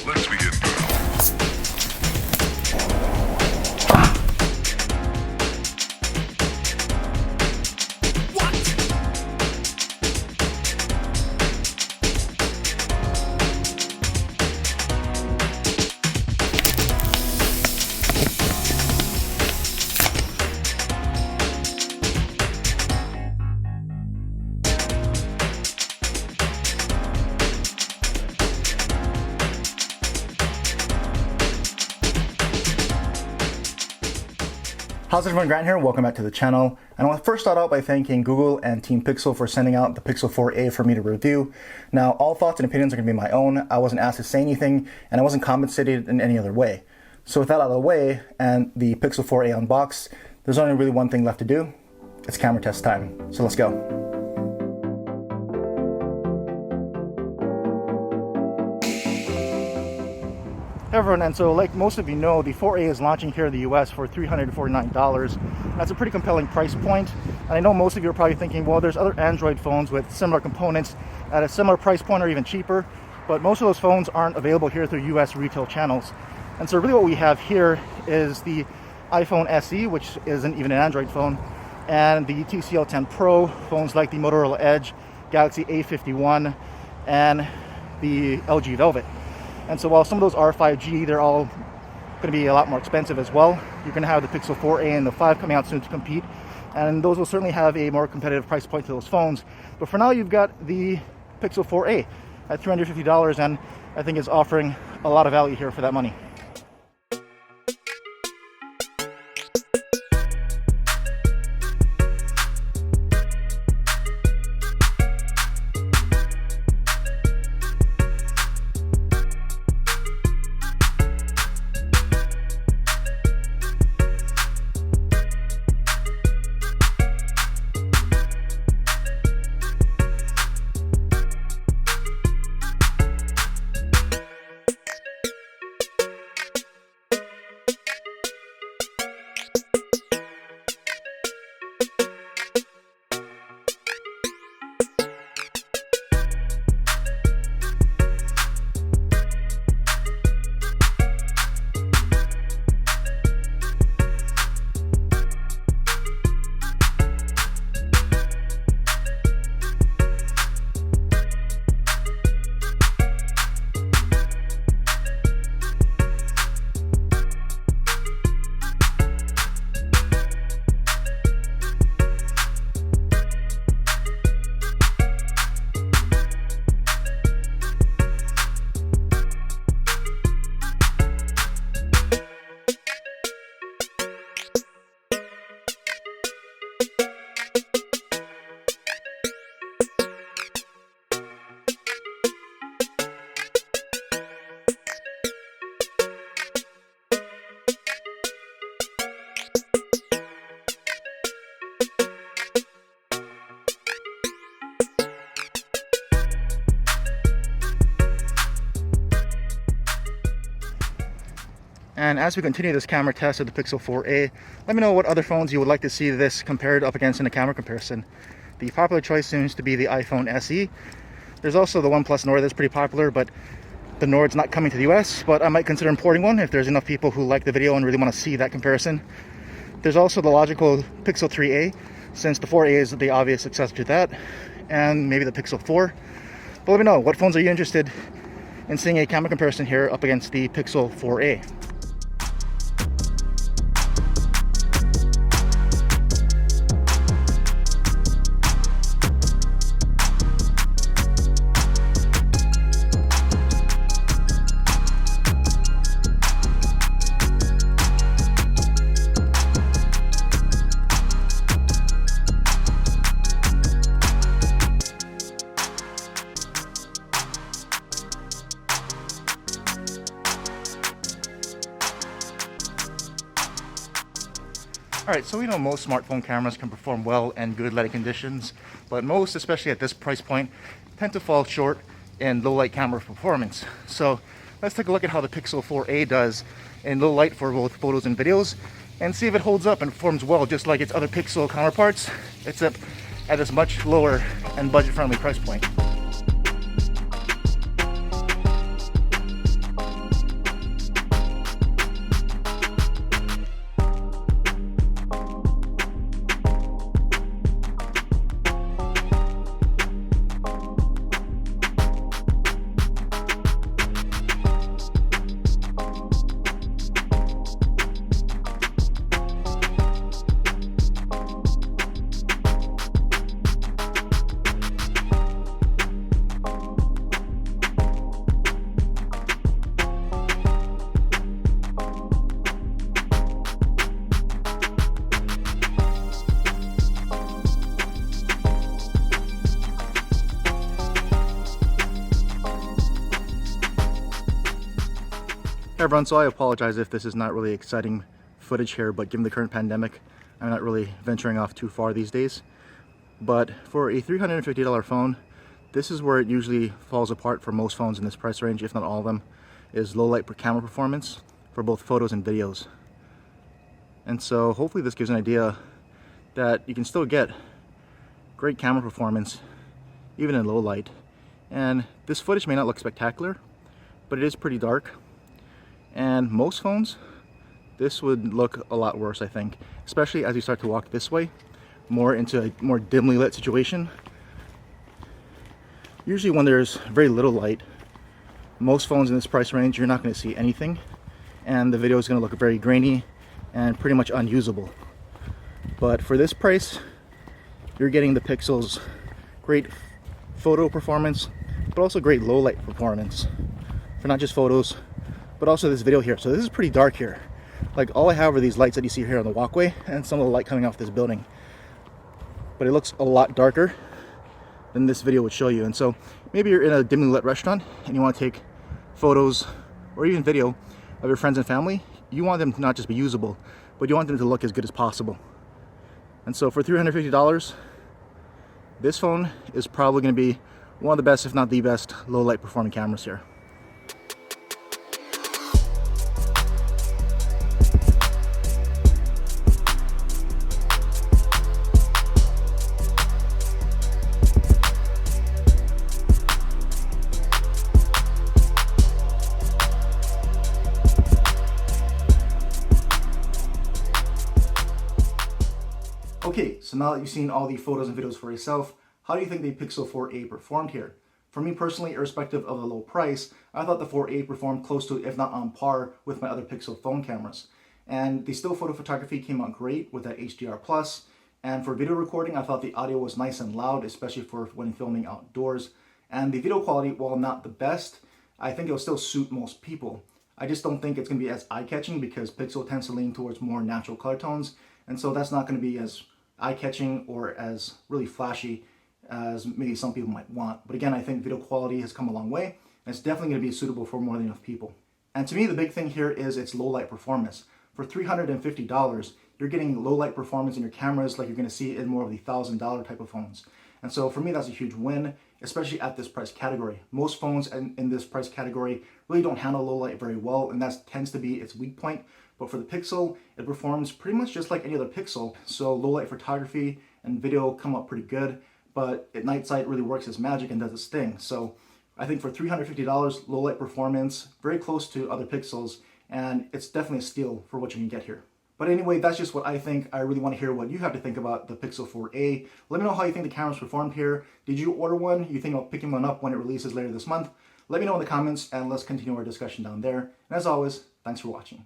Let's begin. How's everyone, Grant here, welcome back to the channel. And I want to first start out by thanking Google and teampixel for sending out the Pixel 4a for me to review. Now, all thoughts and opinions are going to be my own. I wasn't asked to say anything, and I wasn't compensated in any other way. So with that out of the way, and the Pixel 4a unboxed, there's only really one thing left to do. It's camera test time. So let's go. Hey everyone, and so like most of you know, the 4a is launching here in the US for $349. That's a pretty compelling price point. And I know most of you are probably thinking, well, there's other Android phones with similar components at a similar price point or even cheaper, but most of those phones aren't available here through US retail channels. And so really what we have here is the iPhone SE, which isn't even an Android phone, and the TCL 10 Pro, phones like the Motorola Edge, Galaxy A51, and the LG Velvet. And so while some of those are 5G, they're all going to be a lot more expensive as well. You're going to have the Pixel 4a and the 5 coming out soon to compete, and those will certainly have a more competitive price point to those phones. But for now, you've got the Pixel 4a at $350, and I think it's offering a lot of value here for that money. And as we continue this camera test of the Pixel 4a, let me know what other phones you would like to see this compared up against in a camera comparison. The popular choice seems to be the iPhone SE. There's also the OnePlus Nord that's pretty popular, but the Nord's not coming to the US, but I might consider importing one if there's enough people who like the video and really want to see that comparison. There's also the logical Pixel 3a, since the 4a is the obvious successor to that, and maybe the Pixel 4. But let me know, what phones are you interested in seeing a camera comparison here up against the Pixel 4a? Alright, so we know most smartphone cameras can perform well in good lighting conditions, but most, especially at this price point, tend to fall short in low light camera performance. So let's take a look at how the Pixel 4a does in low light for both photos and videos, and see if it holds up and performs well just like its other Pixel counterparts, except at this much lower and budget-friendly price point. Hey everyone, so I apologize if this is not really exciting footage here, but given the current pandemic, I'm not really venturing off too far these days. But for a $350 phone, this is where it usually falls apart for most phones in this price range, if not all of them, is low light camera performance for both photos and videos. And so hopefully this gives an idea that you can still get great camera performance even in low light. And this footage may not look spectacular, but it is pretty dark. And most phones, this would look a lot worse, I think, especially as you start to walk this way, more into a more dimly lit situation. Usually when there's very little light, most phones in this price range, you're not going to see anything, and the video is going to look very grainy and pretty much unusable. But for this price, you're getting the Pixel's great photo performance, but also great low light performance for not just photos, but also this video here. So this is pretty dark here. Like, all I have are these lights that you see here on the walkway and some of the light coming off this building. But it looks a lot darker than this video would show you. And so maybe you're in a dimly lit restaurant and you want to take photos or even video of your friends and family. You want them to not just be usable, but you want them to look as good as possible. And so for $350, this phone is probably going to be one of the best, if not the best, low light performing cameras here. Okay, so now that you've seen all the photos and videos for yourself, how do you think the Pixel 4a performed here? For me personally, irrespective of the low price, I thought the 4a performed close to, if not on par, with my other Pixel phone cameras. And the still photo photography came out great with that HDR+, and for video recording, I thought the audio was nice and loud, especially for when filming outdoors. And the video quality, while not the best, I think it will still suit most people. I just don't think it's going to be as eye-catching because Pixel tends to lean towards more natural color tones, and so that's not going to be as eye-catching or as really flashy as maybe some people might want. But again, I think video quality has come a long way, and it's definitely going to be suitable for more than enough people. And to me, the big thing here is its low light performance. For $350, you're getting low light performance in your cameras like you're going to see in more of the $1,000 type of phones. And so for me, that's a huge win, especially at this price category. Most phones in this price category really don't handle low light very well, and that tends to be its weak point. But for the Pixel, it performs pretty much just like any other Pixel. So low light photography and video come up pretty good, but at night sight really works as magic and does its thing. So I think for $350, low light performance, very close to other Pixels, and it's definitely a steal for what you can get here. But anyway, that's just what I think. I really want to hear what you have to think about the Pixel 4a. Let me know how you think the cameras performed here. Did you order one? You think about picking one up when it releases later this month? Let me know in the comments, and let's continue our discussion down there. And as always, thanks for watching.